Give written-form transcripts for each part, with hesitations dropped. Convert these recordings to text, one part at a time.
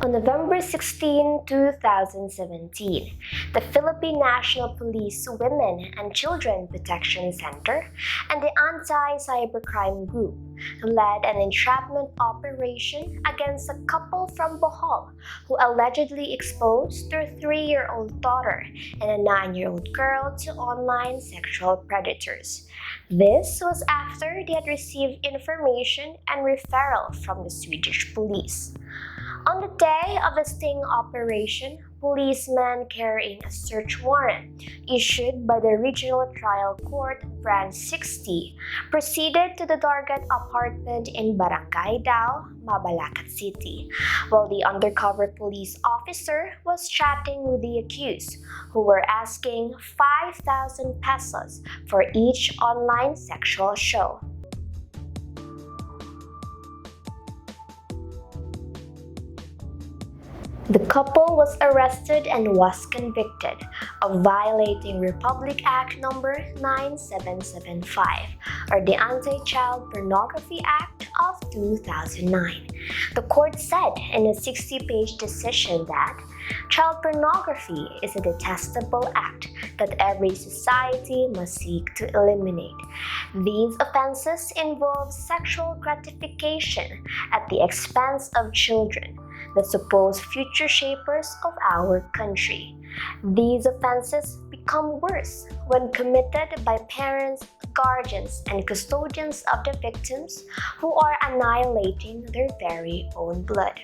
On November 16, 2017, the Philippine National Police Women and Children Protection Center and the Anti-Cybercrime Group led an entrapment operation against a couple from Bohol who allegedly exposed their 3-year-old daughter and a 9-year-old girl to online sexual predators. This was after they had received information and referral from the Swedish police. On the day of the sting operation, policemen carrying a search warrant issued by the Regional Trial Court Branch 60 proceeded to the target apartment in Barangay Dao, Mabalacat City, while the undercover police officer was chatting with the accused, who were asking 5,000 pesos for each online sexual show. The couple was arrested and was convicted of violating Republic Act No. 9775, or the Anti-Child Pornography Act of 2009. The court said in a 60-page decision that child pornography is a detestable act that every society must seek to eliminate. These offenses involve sexual gratification at the expense of children, the supposed future shapers of our country. These offenses become worse when committed by parents, guardians, and custodians of the victims who are annihilating their very own blood.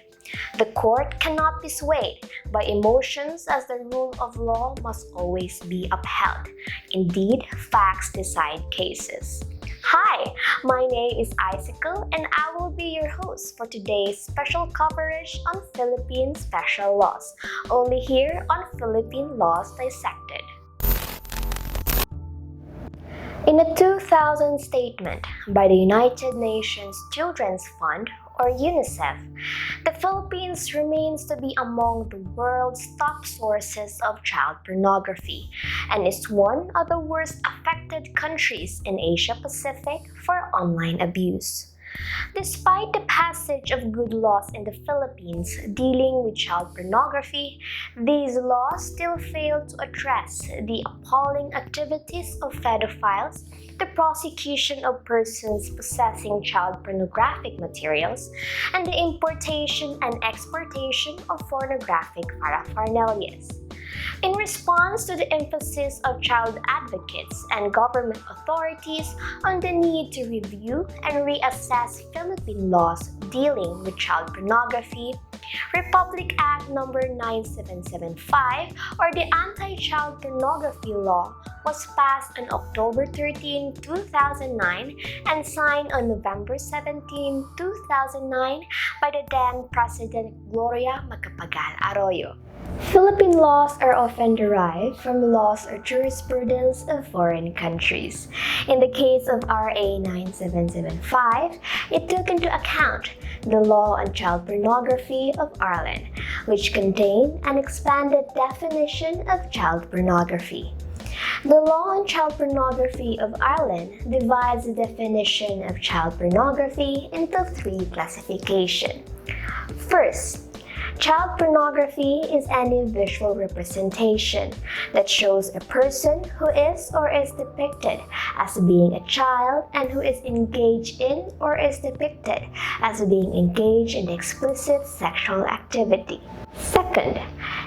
The court cannot be swayed by emotions, as the rule of law must always be upheld. Indeed, facts decide cases. Hi, my name is Icicle and I will be your host for today's special coverage on Philippine special laws, only here on Philippine Laws Dissected. In a 2000 statement by the United Nations Children's Fund, or UNICEF, the Philippines remains to be among the world's top sources of child pornography and is one of the worst affected countries in Asia-Pacific for online abuse. Despite the passage of good laws in the Philippines dealing with child pornography, these laws still fail to address the appalling activities of pedophiles, the prosecution of persons possessing child pornographic materials, and the importation and exportation of pornographic paraphernalia. In response to the emphasis of child advocates and government authorities on the need to review and reassess Philippine laws dealing with child pornography, Republic Act No. 9775, or the Anti-Child Pornography Law, was passed on October 13, 2009 and signed on November 17, 2009 by the then President Gloria Macapagal Arroyo. Philippine laws are often derived from laws or jurisprudence of foreign countries. In the case of RA 9775, it took into account the Law on Child Pornography of Ireland, which contained an expanded definition of child pornography. The Law on Child Pornography of Ireland divides the definition of child pornography into 3 classifications. First, child pornography is any visual representation that shows a person who is or is depicted as being a child and who is engaged in or is depicted as being engaged in explicit sexual activity. Second,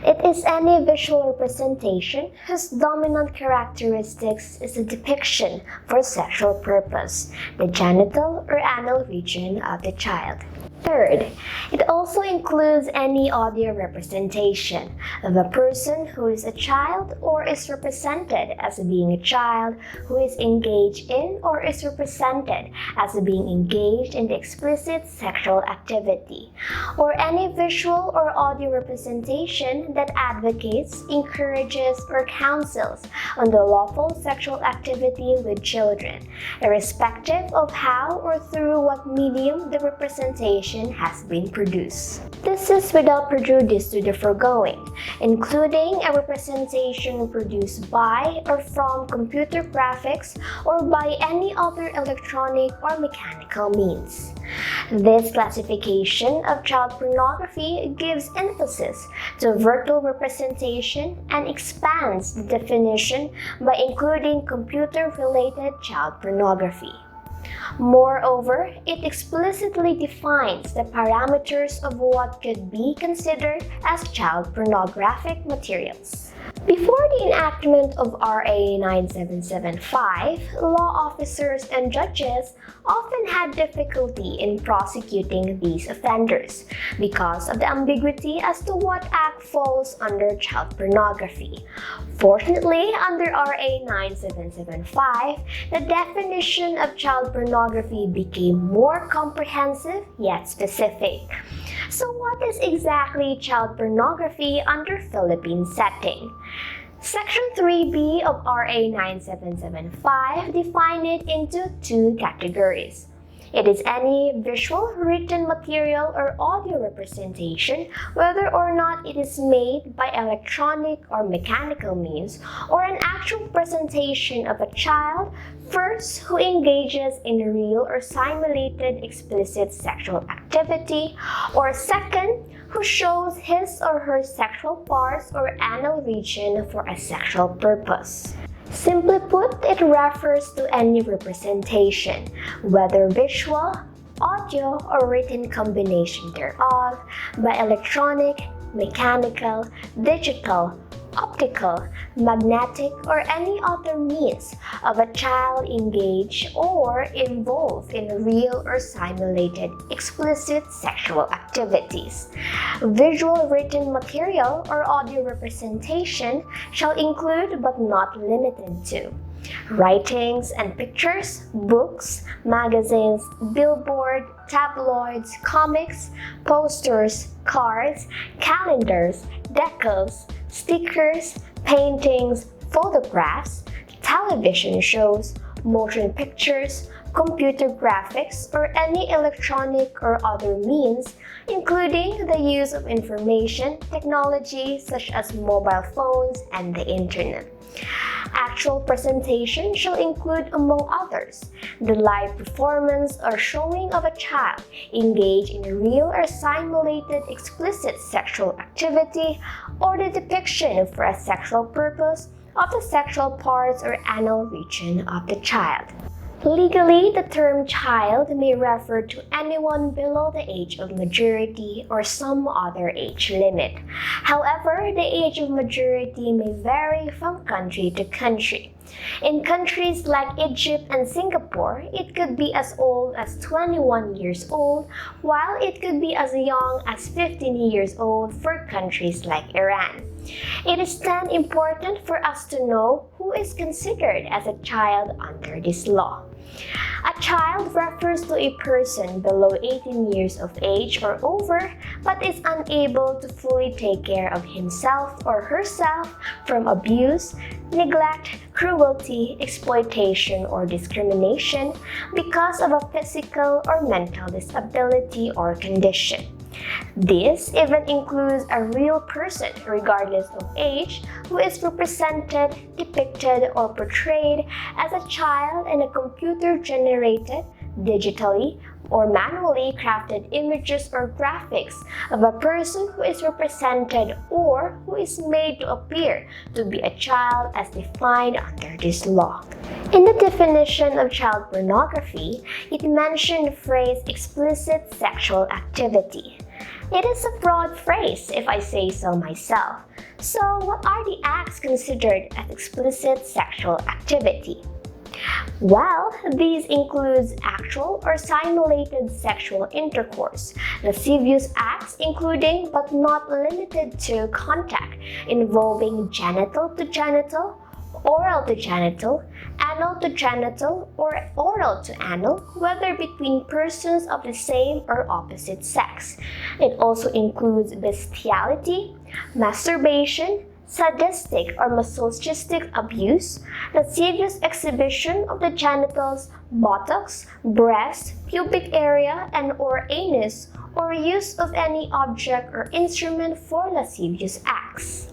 it is any visual representation whose dominant characteristics is a depiction for sexual purpose, the genital or anal region of the child. Third, it also includes any audio representation of a person who is a child or is represented as being a child who is engaged in or is represented as being engaged in the explicit sexual activity, or any visual or audio representation that advocates, encourages, or counsels on the lawful sexual activity with children, irrespective of how or through what medium the representation information has been produced. This is without prejudice to the foregoing, including a representation produced by or from computer graphics or by any other electronic or mechanical means. This classification of child pornography gives emphasis to virtual representation and expands the definition by including computer-related child pornography. Moreover, it explicitly defines the parameters of what could be considered as child pornographic materials. Before the enactment of RA 9775, law officers and judges often had difficulty in prosecuting these offenders because of the ambiguity as to what act falls under child pornography. Fortunately, under RA 9775, the definition of child pornography became more comprehensive yet specific. So what is exactly child pornography under Philippine setting? Section 3B of RA 9775 defines it into two categories. It is any visual, written material or audio representation, whether or not it is made by electronic or mechanical means, or an actual presentation of a child, first, who engages in real or simulated explicit sexual activity, or second, who shows his or her sexual parts or anal region for a sexual purpose. Simply put, it refers to any representation, whether visual, audio, or written combination thereof, by electronic, mechanical, digital, optical, magnetic, or any other means of a child engaged or involved in real or simulated explicit sexual activities. Visual written material or audio representation shall include but not limited to writings and pictures, books, magazines, billboard, tabloids, comics, posters, cards, calendars, decals, stickers, paintings, photographs, television shows, motion pictures, computer graphics, or any electronic or other means, including the use of information technology such as mobile phones and the internet. Actual presentation shall include, among others, the live performance or showing of a child engaged in a real or simulated explicit sexual activity, or the depiction for a sexual purpose of the sexual parts or anal region of the child. Legally, the term child may refer to anyone below the age of majority or some other age limit. However, the age of majority may vary from country to country. In countries like Egypt and Singapore, it could be as old as 21 years old, while it could be as young as 15 years old for countries like Iran. It is then important for us to know who is considered as a child under this law. A child refers to a person below 18 years of age or over, but is unable to fully take care of himself or herself from abuse, neglect, cruelty, exploitation, or discrimination because of a physical or mental disability or condition. This even includes a real person, regardless of age, who is represented, depicted, or portrayed as a child in a computer-generated, digitally, or manually crafted images or graphics of a person who is represented or who is made to appear to be a child as defined under this law. In the definition of child pornography, it mentioned the phrase explicit sexual activity. It is a broad phrase, if I say so myself. So, what are the acts considered as explicit sexual activity? Well, these include actual or simulated sexual intercourse, lascivious acts including but not limited to contact involving genital to genital, oral to genital, anal to genital, or oral to anal, whether between persons of the same or opposite sex. It also includes bestiality, masturbation, sadistic or masochistic abuse, lascivious exhibition of the genitals, buttocks, breast, pubic area, and or anus, or use of any object or instrument for lascivious acts.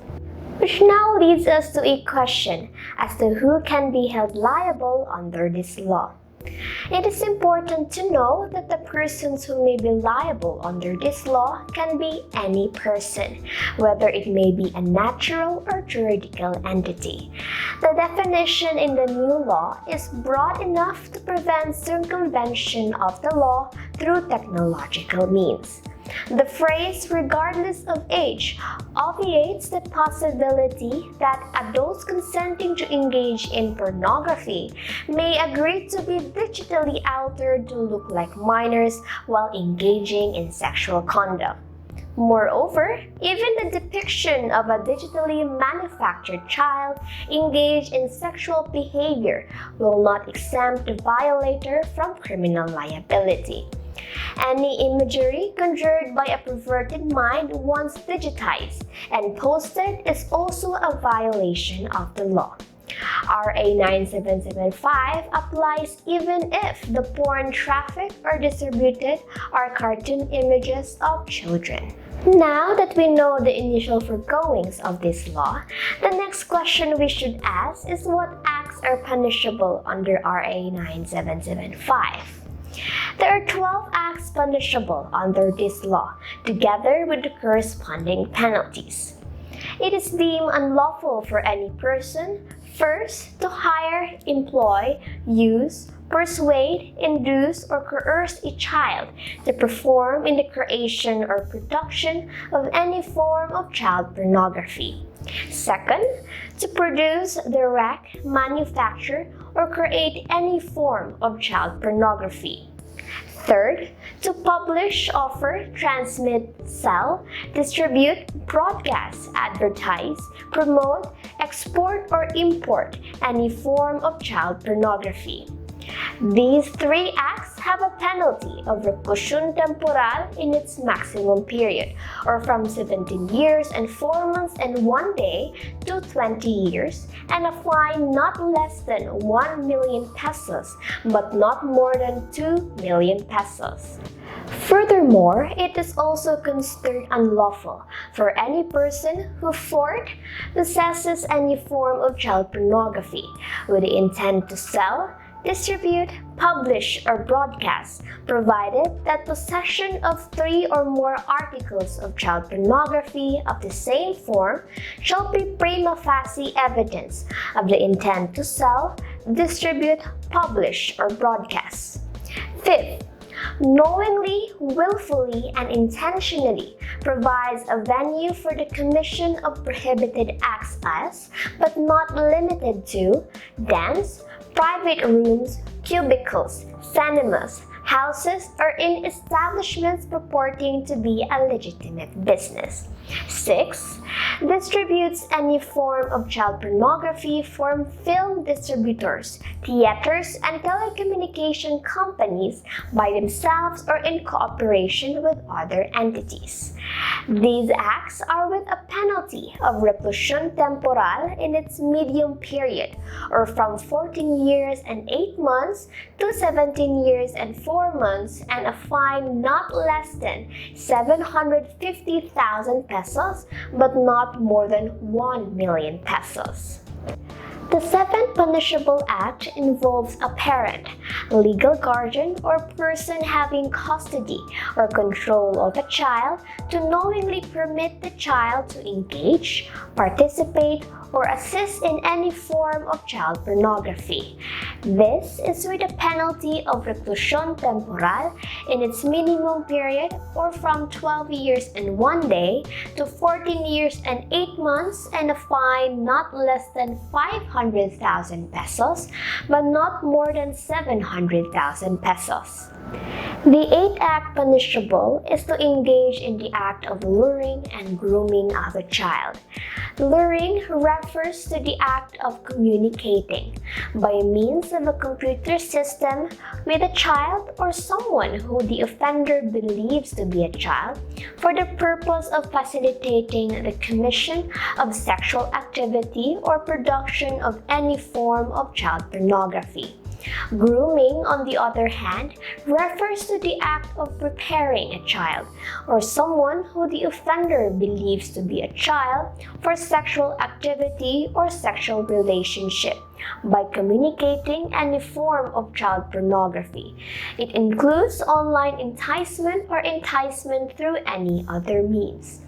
Which now leads us to a question as to who can be held liable under this law. It is important to know that the persons who may be liable under this law can be any person, whether it may be a natural or juridical entity. The definition in the new law is broad enough to prevent circumvention of the law through technological means. The phrase regardless of age obviates the possibility that adults consenting to engage in pornography may agree to be digitally altered to look like minors while engaging in sexual conduct. Moreover, even the depiction of a digitally manufactured child engaged in sexual behavior will not exempt the violator from criminal liability. Any imagery conjured by a perverted mind once digitized and posted is also a violation of the law. RA 9775 applies even if the porn trafficked or distributed are cartoon images of children. Now that we know the initial foregoings of this law, the next question we should ask is what acts are punishable under RA 9775? There are 12 acts punishable under this law, together with the corresponding penalties. It is deemed unlawful for any person, first, to hire, employ, use, persuade, induce, or coerce a child to perform in the creation or production of any form of child pornography. Second, to produce, direct, manufacture, or create any form of child pornography. Third, to publish, offer, transmit, sell, distribute, broadcast, advertise, promote, export, or import any form of child pornography. These three acts have a penalty of reclusion temporal in its maximum period, or from 17 years and 4 months and 1 day to 20 years, and a fine not less than 1 million pesos, but not more than 2 million pesos. Furthermore, it is also considered unlawful for any person who possesses any form of child pornography with the intent to sell, distribute, publish, or broadcast, provided that possession of 3 or more articles of child pornography of the same form shall be prima facie evidence of the intent to sell, distribute, publish, or broadcast. Fifth, knowingly, willfully, and intentionally provides a venue for the commission of prohibited acts as, but not limited to, dance, private rooms, cubicles, cinemas, houses, or in establishments purporting to be a legitimate business. 6. Distributes any form of child pornography from film distributors, theaters, and telecommunication companies by themselves or in cooperation with other entities. These acts are with a penalty of reclusion temporal in its medium period, or from 14 years and 8 months to 17 years and 4 months, and a fine not less than 750,000 pesos, but not more than 1 million pesos. The seventh punishable act involves a parent, legal guardian, or person having custody or control of a child to knowingly permit the child to engage, participate, or assist in any form of child pornography. This is with a penalty of reclusion temporal in its minimum period, or from 12 years and 1 day to 14 years and 8 months, and a fine not less than 500,000 pesos, but not more than 700,000 pesos. The eighth act punishable is to engage in the act of luring and grooming of a child. Luring refers to the act of communicating by means of a computer system with a child or someone who the offender believes to be a child for the purpose of facilitating the commission of sexual activity or production of any form of child pornography. Grooming, on the other hand, refers to the act of preparing a child or someone who the offender believes to be a child for sexual activity or sexual relationship by communicating any form of child pornography. It includes online enticement or enticement through any other means.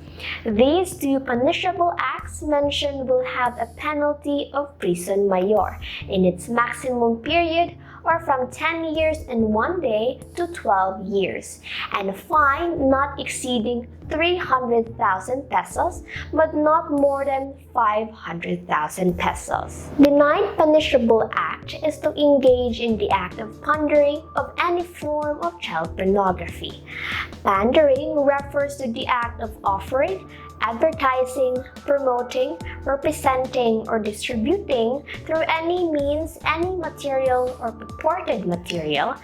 These two punishable acts mentioned will have a penalty of prison mayor in its maximum period, or from 10 years and 1 day to 12 years, and a fine not exceeding 300,000 pesos but not more than 500,000 pesos. The ninth punishable act is to engage in the act of pandering of any form of child pornography. Pandering refers to the act of offering, advertising, promoting, representing, or distributing through any means any material or purported material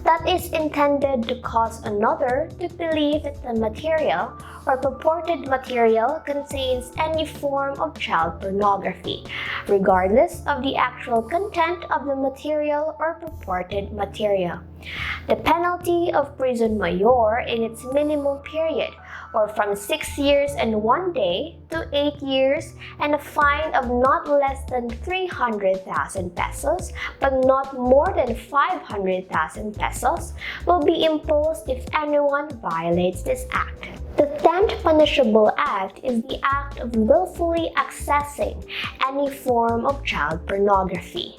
that is intended to cause another to believe that the material or purported material contains any form of child pornography, regardless of the actual content of the material or purported material. The penalty of prison mayor in its minimum period, or from 6 years and 1 day to 8 years, and a fine of not less than 300,000 pesos but not more than 500,000 pesos, will be imposed if anyone violates this act. The 10th punishable act is the act of willfully accessing any form of child pornography.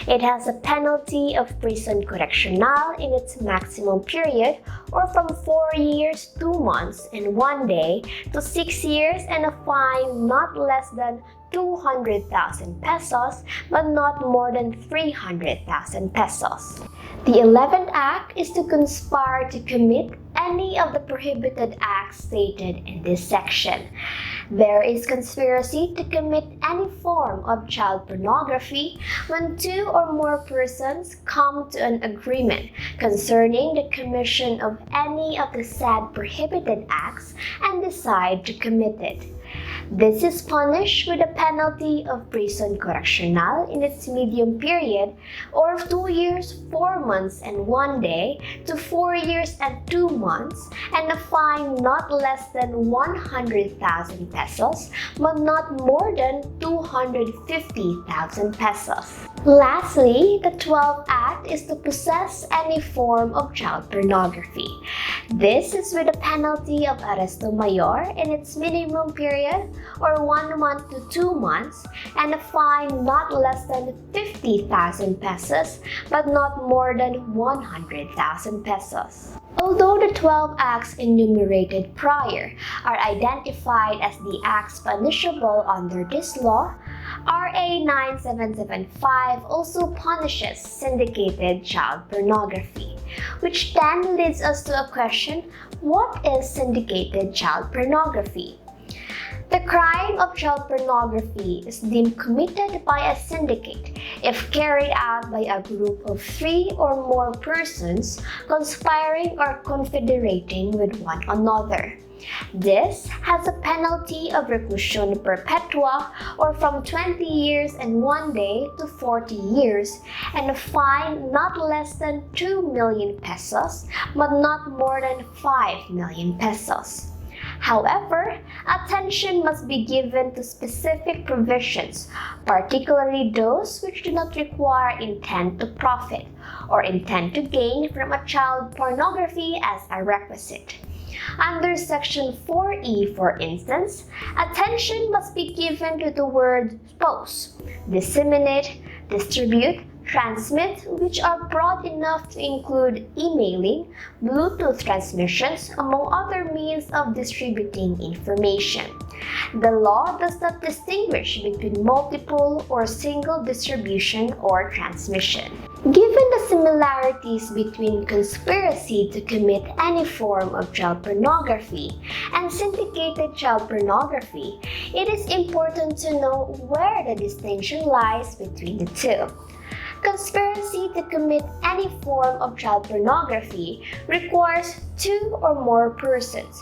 It has a penalty of prison correctional in its maximum period, or from 4 years, 2 months, and 1 day to 6 years, and a fine not less than 200,000 pesos but not more than 300,000 pesos. The 11th act is to conspire to commit any of the prohibited acts stated in this section. There is conspiracy to commit any form of child pornography when 2 or more persons come to an agreement concerning the commission of any of the said prohibited acts and decide to commit it. This is punished with a penalty of prison correctional in its medium period, or 2 years, 4 months, and 1 day to 4 years and 2 months, and a fine not less than 100,000 pesos but not more than 250,000 pesos. Lastly, the 12th act is to possess any form of child pornography. This is with a penalty of arresto mayor in its minimum period, or 1 month to 2 months, and a fine not less than 50,000 pesos but not more than 100,000 pesos. Although the 12 acts enumerated prior are identified as the acts punishable under this law, RA 9775 also punishes syndicated child pornography, which then leads us to a question: what is syndicated child pornography? The crime of child pornography is deemed committed by a syndicate if carried out by a group of 3 or more persons conspiring or confederating with one another. This has a penalty of reclusion perpetua, or from 20 years and 1 day to 40 years, and a fine not less than 2 million pesos but not more than 5 million pesos. However, attention must be given to specific provisions, particularly those which do not require intent to profit or intent to gain from a child pornography as a requisite. Under Section 4E, for instance, attention must be given to the words post, disseminate, distribute, transmit, which are broad enough to include emailing, Bluetooth transmissions, among other means of distributing information. The law does not distinguish between multiple or single distribution or transmission. Given the similarities between conspiracy to commit any form of child pornography and syndicated child pornography, it is important to know where the distinction lies between the two. Conspiracy to commit any form of child pornography requires 2 or more persons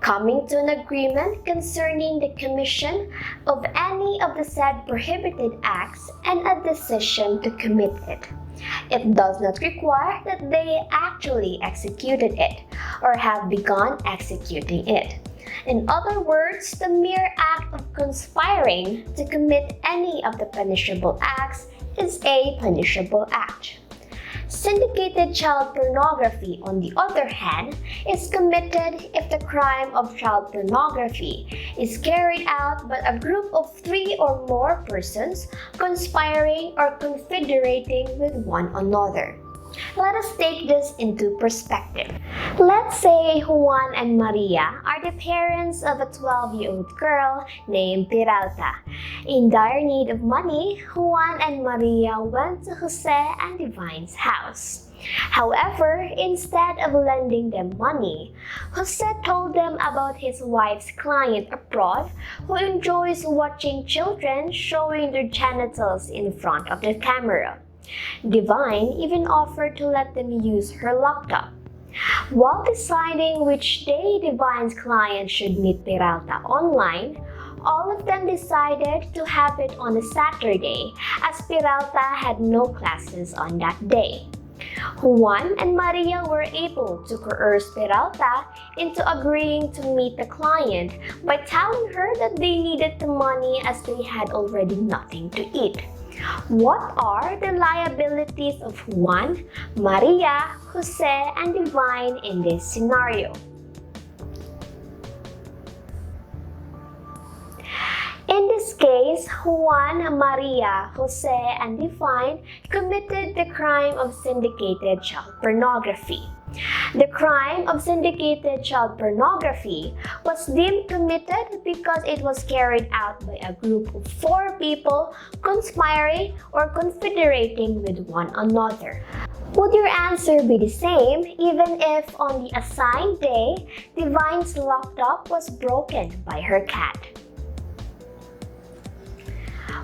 coming to an agreement concerning the commission of any of the said prohibited acts and a decision to commit it. It does not require that they actually executed it or have begun executing it. In other words, the mere act of conspiring to commit any of the punishable acts is a punishable act. Syndicated child pornography, on the other hand, is committed if the crime of child pornography is carried out by a group of 3 or more persons conspiring or confederating with one another. Let us take this into perspective. Let's say Juan and Maria are the parents of a 12-year-old girl named Peralta. In dire need of money, Juan and Maria went to Jose and Divine's house. However, instead of lending them money, Jose told them about his wife's client abroad who enjoys watching children showing their genitals in front of the camera. Divine even offered to let them use her laptop. While deciding which day Divine's client should meet Peralta online, all of them decided to have it on a Saturday as Peralta had no classes on that day. Juan and Maria were able to coerce Peralta into agreeing to meet the client by telling her that they needed the money as they had already nothing to eat. What are the liabilities of Juan, Maria, Jose, and Divine in this scenario? In this case, Juan, Maria, Jose, and Divine committed the crime of syndicated child pornography. The crime of syndicated child pornography was deemed committed because it was carried out by a group of 4 people conspiring or confederating with one another. Would your answer be the same even if on the assigned day, Divine's laptop was broken by her cat?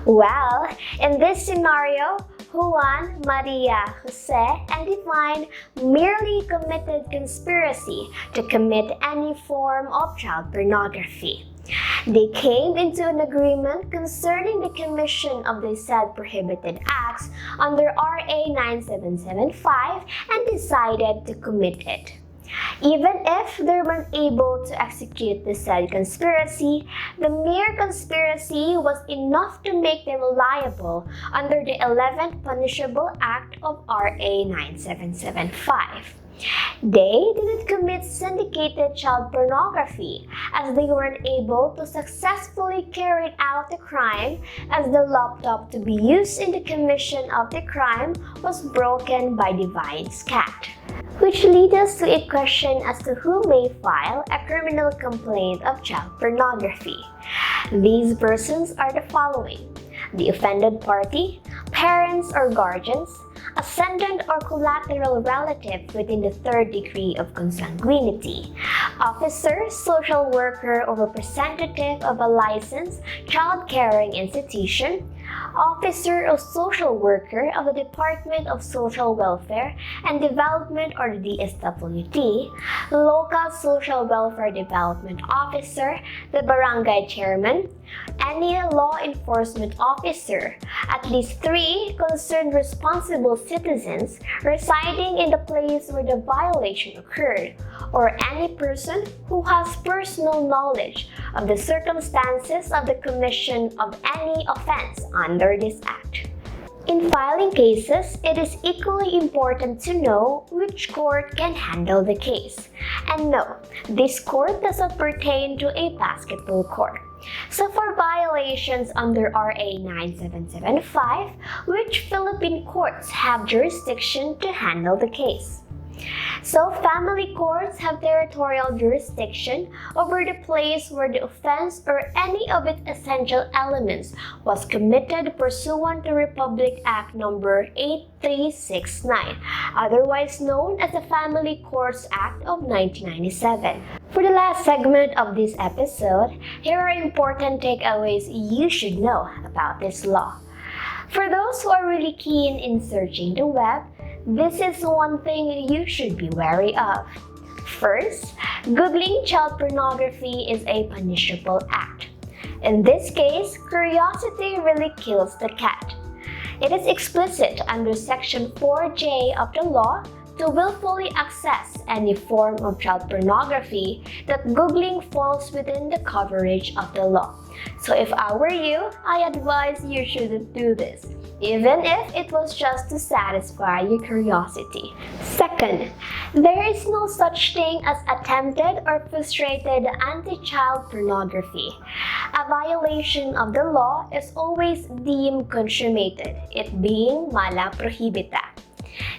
Well, in this scenario, Juan, Maria, Jose, and Divine merely committed conspiracy to commit any form of child pornography. They came into an agreement concerning the commission of the said prohibited acts under RA 9775 and decided to commit it. Even if they weren't able to execute the said conspiracy, the mere conspiracy was enough to make them liable under the 11th Punishable Act of RA 9775. They didn't commit syndicated child pornography as they weren't able to successfully carry out the crime as the laptop to be used in the commission of the crime was broken by Divine's cat. Which leads us to a question as to who may file a criminal complaint of child pornography. These persons are the following: the offended party, parents or guardians, ascendant or collateral relative within the 3rd degree of consanguinity, officer, social worker, or representative of a licensed child-caring institution, officer or social worker of the Department of Social Welfare and Development or the DSWD, local social welfare development officer, the barangay chairman, any law enforcement officer, at least 3 concerned responsible citizens residing in the place where the violation occurred, or any person who has personal knowledge of the circumstances of the commission of any offense under this Act. In filing cases, it is equally important to know which court can handle the case. And no, this court does not pertain to a basketball court. So for violations under RA 9775, which Philippine courts have jurisdiction to handle the case? So family courts have territorial jurisdiction over the place where the offense or any of its essential elements was committed pursuant to Republic Act Number 8369, otherwise known as the Family Courts Act of 1997. For the last segment of this episode, here are important takeaways you should know about this law. For those who are really keen in searching the web, this is one thing you should be wary of. First, Googling child pornography is a punishable act. In this case, curiosity really kills the cat. It is explicit under Section 4J of the law to willfully access any form of child pornography that Googling falls within the coverage of the law. So if I were you, I advise you shouldn't do this, even if it was just to satisfy your curiosity. Second, there is no such thing as attempted or frustrated anti-child pornography. A violation of the law is always deemed consummated, it being mala prohibita.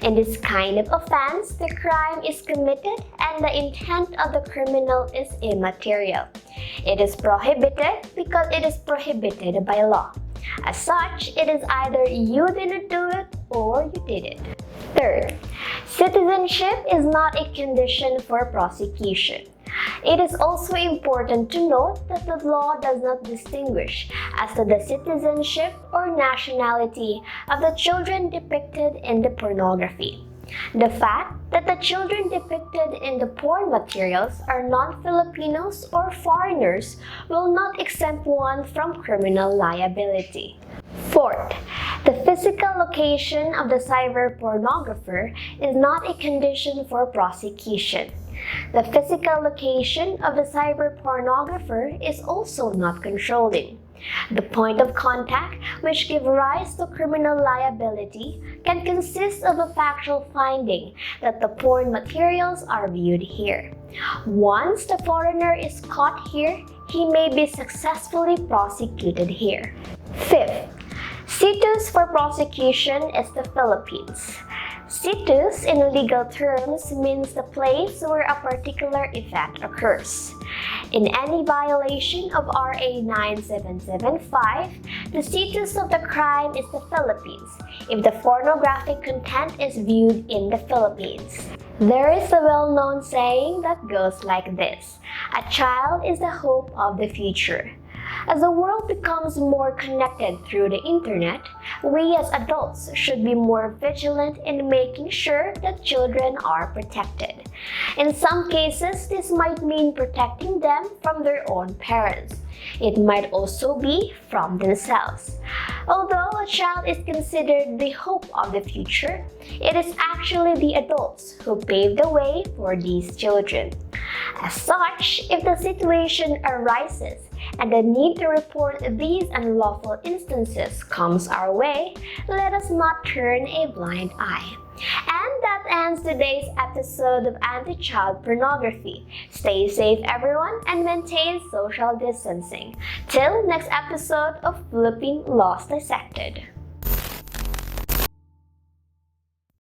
In this kind of offense, the crime is committed and the intent of the criminal is immaterial. It is prohibited because it is prohibited by law. As such, it is either you didn't do it or you did it. Third, citizenship is not a condition for prosecution. It is also important to note that the law does not distinguish as to the citizenship or nationality of the children depicted in the pornography. The fact that the children depicted in the porn materials are non-Filipinos or foreigners will not exempt one from criminal liability. Fourth, the physical location of the cyber pornographer is not a condition for prosecution. The physical location of the cyber pornographer is also not controlling. The point of contact, which gives rise to criminal liability, can consist of a factual finding that the porn materials are viewed here. Once the foreigner is caught here, he may be successfully prosecuted here. Fifth, situs for prosecution is the Philippines. Situs in legal terms means the place where a particular event occurs. In any violation of RA 9775, the situs of the crime is the Philippines if the pornographic content is viewed in the Philippines. There is a well-known saying that goes like this: a child is the hope of the future. As the world becomes more connected through the internet, we as adults should be more vigilant in making sure that children are protected. In some cases, this might mean protecting them from their own parents. It might also be from themselves. Although a child is considered the hope of the future, it is actually the adults who pave the way for these children. As such, if the situation arises and the need to report these unlawful instances comes our way, let us not turn a blind eye. And that ends today's episode of Anti-Child Pornography. Stay safe, everyone, and maintain social distancing. Till next episode of Philippine Laws Dissected.